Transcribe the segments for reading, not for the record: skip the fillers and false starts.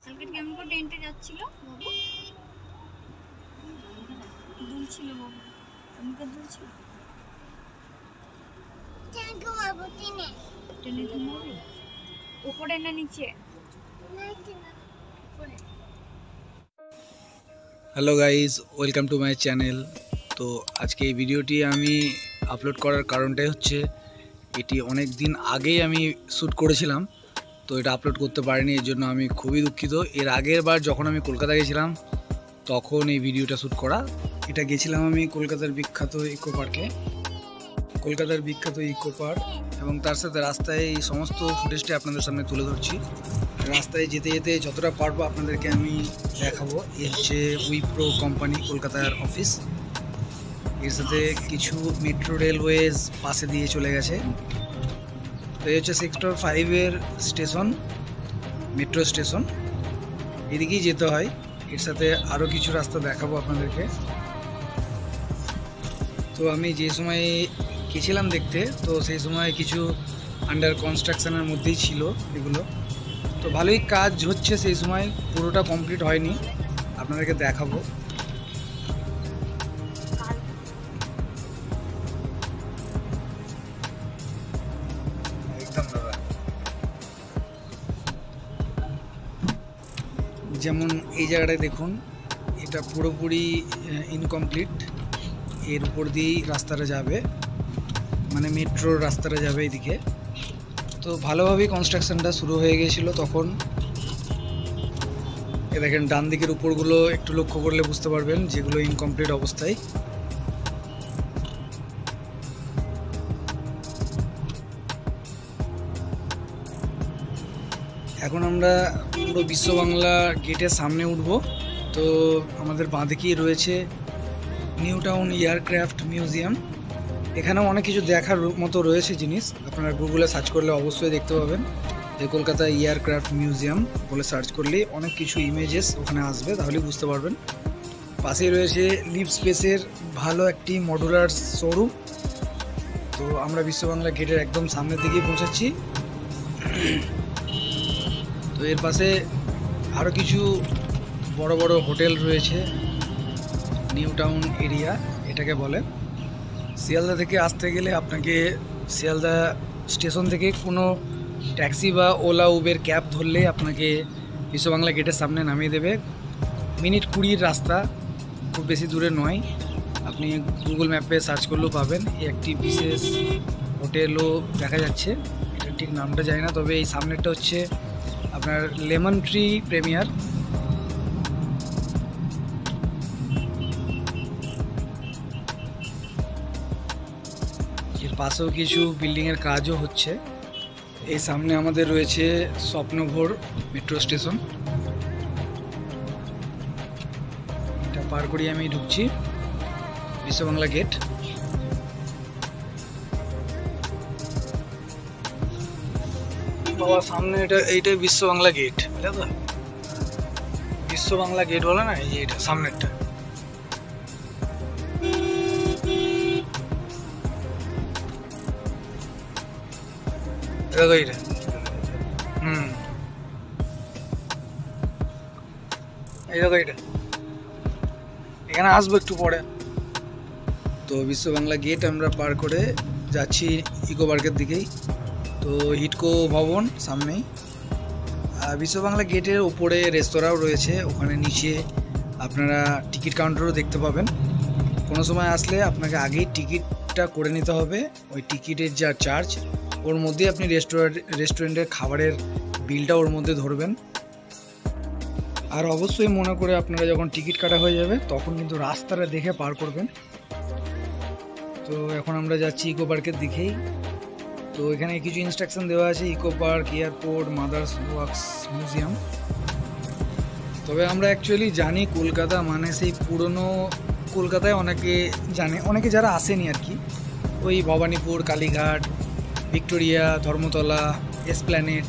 কালকে কেমন করে ট্রেনটা যাচ্ছিল বাবু? দুলছিল বাবু, কেমন করে দুলছিল? ট্রেনে ঘুমাবি উপরে না নিচে? Hello guys, welcome to my channel. তো আজকে এই ভিডিওটি আমি আপলোড করার কারণটাই হচ্ছে এটি অনেক দিন আগেই আমি শ্যুট করেছিলাম, তো এটা আপলোড করতে পারিনি, এর জন্য আমি খুবই দুঃখিত। এর আগের বার যখন আমি কলকাতা গেছিলাম তখন এই ভিডিওটা শ্যুট করা। এটা গেছিলাম আমি কলকাতার বিখ্যাত ইকো পার্কে, এবং তার সাথে রাস্তায় এই সমস্ত ফুটেজটি আপনাদের সামনে তুলে ধরছি। রাস্তায় যেতে যেতে যতটা পারবো আপনাদেরকে আমি দেখাবো। এই হচ্ছে উইপ্রো কোম্পানি কলকাতার অফিস, এর সাথে কিছু মেট্রো রেলওয়েজ পাশে দিয়ে চলে গেছে। তো এই হচ্ছে সেক্টর 5-এর স্টেশন, মেট্রো স্টেশন, এদিকেই যেতে হয়। এর সাথে আরও কিছু রাস্তা দেখাবো আপনাদেরকে। তো আমি যে সময় গেছিলাম দেখতে, তো সেই সময় কিছু আন্ডার কনস্ট্রাকশনের মধ্যেই ছিল এগুলো, তো ভালোই কাজ হচ্ছে। সেই সময় পুরোটা কমপ্লিট হয়নি, আপনাদেরকে দেখাবো। একদম দাদা, যেমন এই জায়গাটায় দেখুন, এটা পুরোপুরি ইনকমপ্লিট। এর উপর দিয়েই রাস্তাটা যাবে, মানে মেট্রোর রাস্তাটা যাবে এদিকে। তো ভালোভাবেই কনস্ট্রাকশনটা শুরু হয়ে গিয়েছিল তখন। এ দেখেন ডান দিকের উপরগুলো একটু লক্ষ্য করলে বুঝতে পারবেন, যেগুলো ইনকমপ্লিট অবস্থায়। এখন আমরা পুরো বিশ্ব বাংলা গেটের সামনে উঠব। তো আমাদের বাঁদিকেই রয়েছে নিউ টাউন এয়ারক্রাফট মিউজিয়াম। এখানেও অনেক কিছু দেখার মতো রয়েছে জিনিস, আপনারা গুগলে সার্চ করলে অবশ্যই দেখতে পাবেন। যে কলকাতা এয়ারক্রাফট মিউজিয়াম বলে সার্চ করলেই অনেক কিছু ইমেজেস ওখানে আসবে, তাহলেই বুঝতে পারবেন। পাশেই রয়েছে লিভ স্পেসের ভালো একটি মডুলার শোরুম। তো আমরা বিশ্ব বাংলা গেটের একদম সামনের দিকেই পৌঁছাচ্ছি। তো এর পাশে আরও কিছু বড় বড় হোটেল রয়েছে, নিউ টাউন এরিয়া এটাকে বলে। শিয়ালদা থেকে আসতে গেলে আপনাকে শিয়ালদা স্টেশন থেকে কোনো ট্যাক্সি বা ওলা উবের ক্যাব ধরলে আপনাকে বিশ্ব বাংলা গেটের সামনে নামিয়ে দেবে। মিনিট 20-র রাস্তা, খুব বেশি দূরে নয়। আপনি গুগল ম্যাপে সার্চ করলেও পাবেন। একটি বিশেষ হোটেলও দেখা যাচ্ছে, এটা ঠিক নামটা জানি না, তবে এই সামনেরটা হচ্ছে আপনার লেমন ট্রি প্রিমিয়ার। এর পাশেও কিছু বিল্ডিংয়ের কাজও হচ্ছে। এই সামনে আমাদের রয়েছে স্বপ্নভোর মেট্রো স্টেশন। এটা পার করি আমি ঢুকছি বিশ্ব বাংলা গেট। বাবা সামনে এইটাই বিশ্ব বাংলা গেট, বুঝলে তো? বিশ্ব বাংলা গেট বলে না, এই যে এটা সামনেরটা। দেখো এইটা, এই দেখো এইটা, এখানে আসবো একটু পরে। তো বিশ্ব বাংলা গেট আমরা পার করে যাচ্ছি ইকো পার্কের দিকেই। তো হিটকো ভবন সামনেই। বিশ্ব বাংলা গেটের উপরে রেস্তোরাঁও রয়েছে, ওখানে নিচে আপনারা টিকিট কাউন্টারও দেখতে পাবেন। কোনো সময় আসলে আপনাকে আগেই টিকিটটা করে নিতে হবে। ওই টিকিটের যা চার্জ, ওর মধ্যে আপনি রেস্টুরেন্টের খাবারের বিলটা ওর মধ্যে ধরবেন। আর অবশ্যই মনে করে আপনারা যখন টিকিট কাটা হয়ে যাবে তখন কিন্তু রাস্তাটা দেখে পার করবেন। তো এখন আমরা যাচ্ছি ইকো পার্কের দিকেই। তো এখানে কিছু ইনস্ট্রাকশন দেওয়া আছে, Eco Park, airport, Mother's Wax Museum. তবে আমরা অ্যাকচুয়ালি জানি কলকাতা মানে সেই পুরনো কলকাতায় অনেকে জানে, অনেকে যারা আসেনি আর কি, ওই Bhowanipore, Kalighat, Victoria, Dharmatala, Esplanade,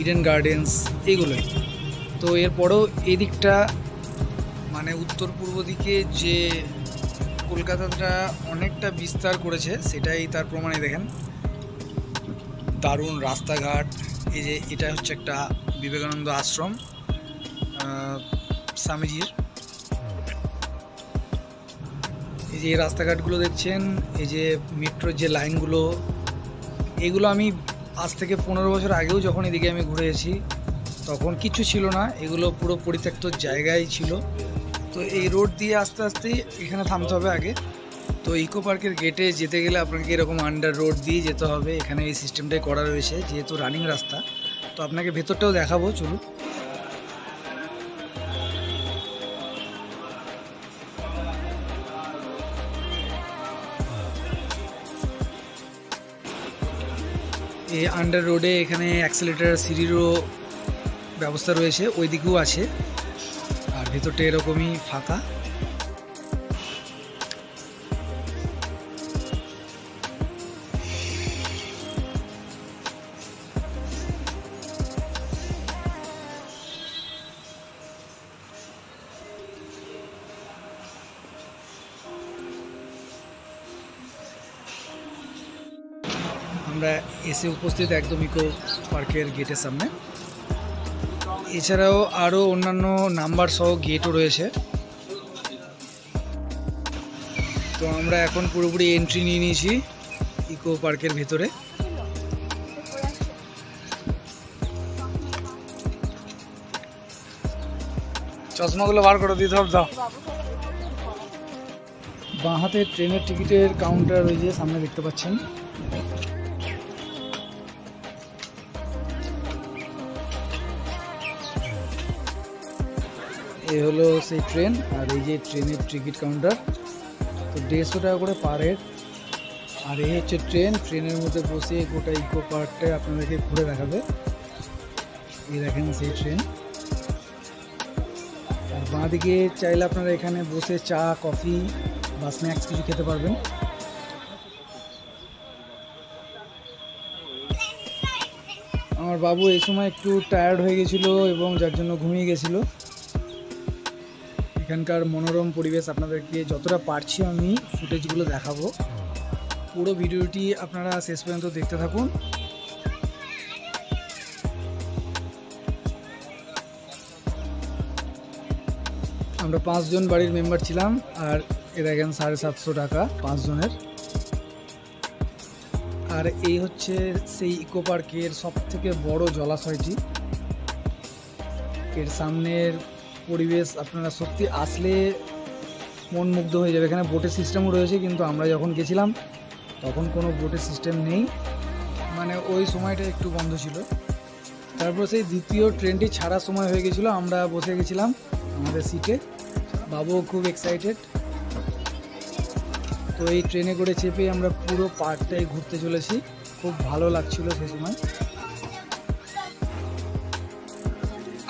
Eden Gardens, এইগুলোই। তো এরপরেও এই দিকটা মানে উত্তর পূর্ব দিকে যে কলকাতাটা অনেকটা বিস্তার করেছে, সেটাই তার প্রমাণে দেখেন। দারুণ রাস্তাঘাট। এই যে এটা হচ্ছে একটা বিবেকানন্দ আশ্রম, স্বামীজির। এই যে রাস্তাঘাটগুলো দেখছেন, এই যে মেট্রোর যে লাইনগুলো, এগুলো আমি আজ থেকে 15 বছর আগেও যখন এদিকে আমি ঘুরে এসেছি তখন কিছু ছিল না, এগুলো পুরো পরিত্যক্ত জায়গায় ছিল। তো এই রোড দিয়ে আস্তে আস্তে এখানে থামতে হবে আগে। তো ইকো পার্কের গেটে যেতে গেলে আপনাকে এরকম আন্ডার রোড দিয়ে যেতে হবে। এখানে এই সিস্টেমটাই করা রয়েছে, যেহেতু রানিং রাস্তা। তো আপনাকে ভেতরটাও দেখাবো, চলুন। এই আন্ডার রোডে এখানে অ্যাক্সেলেটার সিঁড়িরও ব্যবস্থা রয়েছে, ওই দিকেও আছে। আর ভেতরটা এরকমই ফাঁকা। আমরা এসে উপস্থিত একদম ইকো পার্কের গেটের সামনে। এছাড়াও আরও অন্যান্য নাম্বার সহ গেটও রয়েছে। তো আমরা এখন পুরোপুরি এন্ট্রি নিয়ে নিয়েছি ইকো পার্কের ভেতরে। চশমাগুলো বার করে দিতে হবে, দাও। বাঁ হাতে ট্রেনের টিকিটের কাউন্টার রয়েছে, সামনে দেখতে পাচ্ছেন। এই হলো সেই ট্রেন, আর এই যে ট্রেনের টিকিট কাউন্টার। তো 150 টাকা করে পার হেড। আর এই হচ্ছে ট্রেন, ট্রেনের মধ্যে বসে গোটা ইকো পার্কটা আপনাদেরকে ঘুরে দেখাবে। এই দেখেন সেই ট্রেন। আর বাঁ দিকে চাইলে আপনারা এখানে বসে চা, কফি বা স্ন্যাক্স কিছু খেতে পারবেন। আমার বাবু এই সময় একটু টায়ার্ড হয়ে গেছিলো এবং যার জন্য ঘুমিয়ে গেছিলো। এখানকার মনোরম পরিবেশ আপনাদেরকে যতটা পারছি আমি ফুটেজগুলো দেখাবো। পুরো ভিডিওটি আপনারা শেষ পর্যন্ত দেখতে থাকুন। আমরা 5 জন বাড়ির মেম্বার ছিলাম, আর এ দেখেন 750 টাকা 5 জনের। আর এই হচ্ছে সেই ইকো পার্কের সবথেকে বড় জলাশয়টি। এর সামনের পরিবেশ আপনারা সত্যি আসলে মন মুগ্ধ হয়ে যাবে। এখানে বোটের সিস্টেমও রয়েছে, কিন্তু আমরা যখন গেছিলাম তখন কোনো বোটের সিস্টেম নেই, মানে ওই সময়টা একটু বন্ধ ছিল। তারপর সেই দ্বিতীয় ট্রেনটি ছাড়ার সময় হয়ে গেছিলো, আমরা বসে গেছিলাম আমাদের সিটে। বাবুও খুব এক্সাইটেড। তো এই ট্রেনে করে চেপে আমরা পুরো পার্কটাই ঘুরতে চলেছি। খুব ভালো লাগছিল সেই সময়।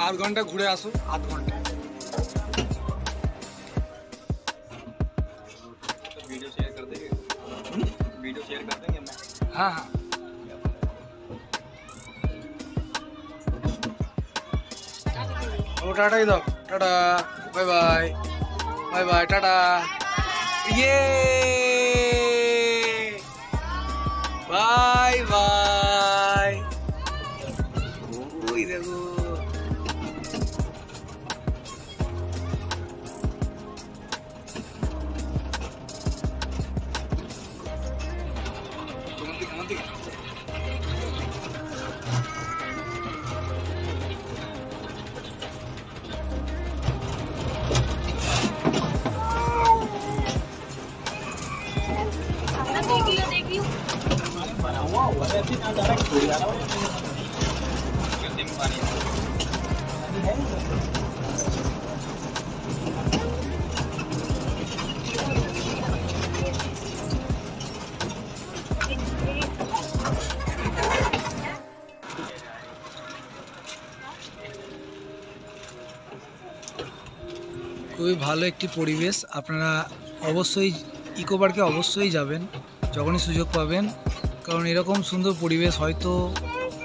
8 ঘন্টা ঘুরে আসো, 8 ঘন্টা। वीडियो शेयर कर देंगे, वीडियो शेयर कर देंगे मैं। हाँ हाँ, ओ टाटा ही दो, tata, bye bye, bye bye, tata. ये बाय बाय। ओह देखो, খুবই ভালো একটি পরিবেশ। আপনারা অবশ্যই ইকো পার্কে অবশ্যই যাবেন যখনই সুযোগ পাবেন, কারণ এরকম সুন্দর পরিবেশ হয়তো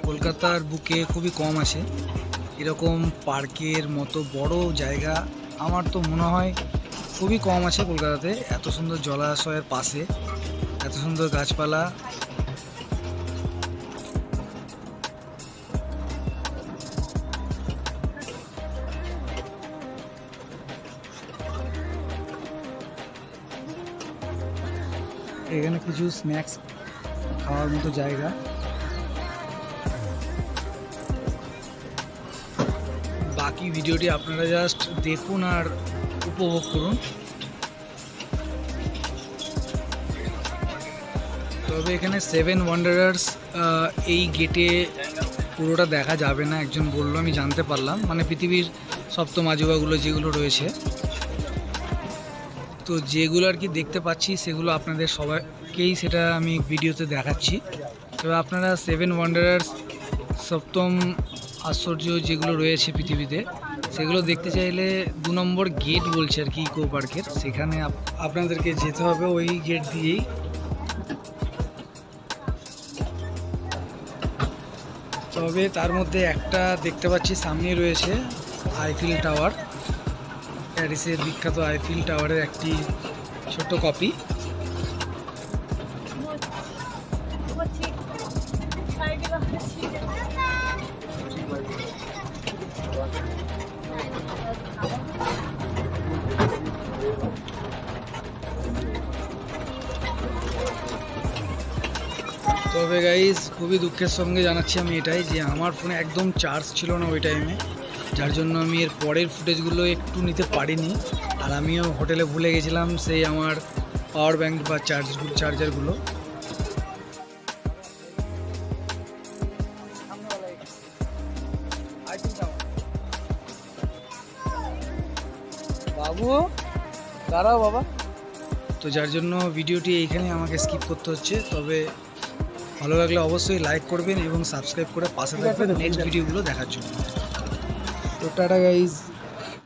কলকাতার বুকে খুবই কম আছে। এরকম পার্কের মতো বড় জায়গা আমার তো মনে হয় খুবই কম আছে কলকাতাতে। এত সুন্দর জলাশয়ের পাশে এত সুন্দর গাছপালা। এখানে কিছু স্ন্যাক্স খাওয়ার মতো জায়গা। বাকি ভিডিওটি আপনারা জাস্ট দেখুন আর উপভোগ করুন। তবে এখানে 7 ওয়ান্ডারার্স এই গেটে পুরোটা দেখা যাবে না, একজন বললো, আমি জানতে পারলাম, মানে পৃথিবীর সপ্তম আজুবাগুলো যেগুলো রয়েছে, তো যেগুলো আর কি দেখতে পাচ্ছি সেগুলো আপনাদের সবাইকেই সেটা আমি ভিডিওতে দেখাচ্ছি। তবে আপনারা 7 ওয়ান্ডারার্স সপ্তম আশ্চর্য যেগুলো রয়েছে পৃথিবীতে সেগুলো দেখতে চাইলে 2 নম্বর গেট বলছে আর কি ইকো পার্কের, সেখানে আপনাদেরকে যেতে হবে ওই গেট দিয়েই। তবে তার মধ্যে একটা দেখতে পাচ্ছি সামনে রয়েছে আইফেল টাওয়ার, প্যারিসের বিখ্যাত আইফেল টাওয়ারের একটি ছোট্ট কপি। তবে গাইস খুবই দুঃখের সঙ্গে জানাচ্ছি আমি এটাই, যে আমার ফোনে একদম চার্জ ছিল না ওই টাইমে, যার জন্য আমি এর পরের ফুটেজগুলো একটু নিতে পারিনি। আর আমিও হোটেলে ভুলে গেছিলাম সেই আমার পাওয়ার ব্যাংক বা চার্জারগুলো। বাবু দাঁড়াও বাবা। তো যার জন্য ভিডিওটি এইখানে আমাকে স্কিপ করতে হচ্ছে। তবে ভালো লাগলে অবশ্যই লাইক করবেন এবং সাবস্ক্রাইব করে পাশে থাকবেন নেক্সট ভিডিওগুলো দেখার জন্য। তো টাটা গাইজ।